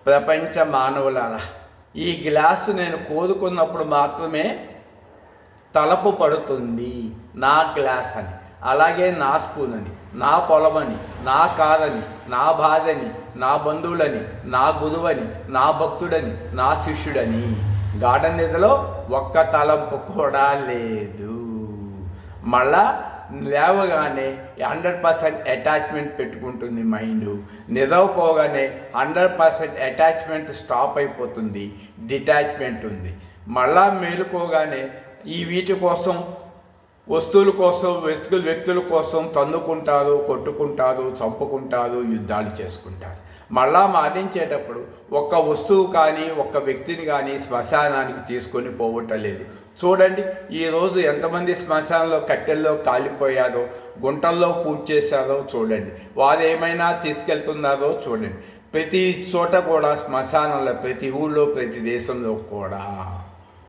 ప్రపంచ మానవులారా, ఈ గ్లాసు నేను కోరుకున్నప్పుడు మాత్రమే తలపు పడుతుంది నా గ్లాస్ అని. అలాగే నా స్పూన్ అని, నా పొలమని, నా కాదని, నా భార్యని, నా బంధువులని, నా గురువని, నా భక్తుడని, నా శిష్యుడని. గాఢ నిద్రలో ఒక్క తలంపు కూడా లేదు. మళ్ళా లేవగానే 100% అటాచ్మెంట్ పెట్టుకుంటుంది మైండ్. నిద్రపోగానే 100% అటాచ్మెంట్ స్టాప్ అయిపోతుంది, డిటాచ్మెంట్ ఉంది. మళ్ళా మేలుకోగానే ఈ వీటి కోసం, వస్తువుల కోసం, వ్యక్తుల కోసం తన్నుకుంటారు, కొట్టుకుంటారు, చంపుకుంటారు, యుద్ధాలు చేసుకుంటారు. మళ్ళా మరణించేటప్పుడు ఒక్క వస్తువు కానీ ఒక్క వ్యక్తిని కానీ శ్మశానానికి తీసుకొని పోవటలేదు. చూడండి, ఈరోజు ఎంతమంది శ్మశానంలో కట్టెల్లో కాలిపోయారో, గుంటల్లో పూజ చేశారో చూడండి. వారు ఏమైనా తీసుకెళ్తున్నారో చూడండి. ప్రతి చోట కూడా శ్మశానంలో, ప్రతి ఊళ్ళో, ప్రతి దేశంలో కూడా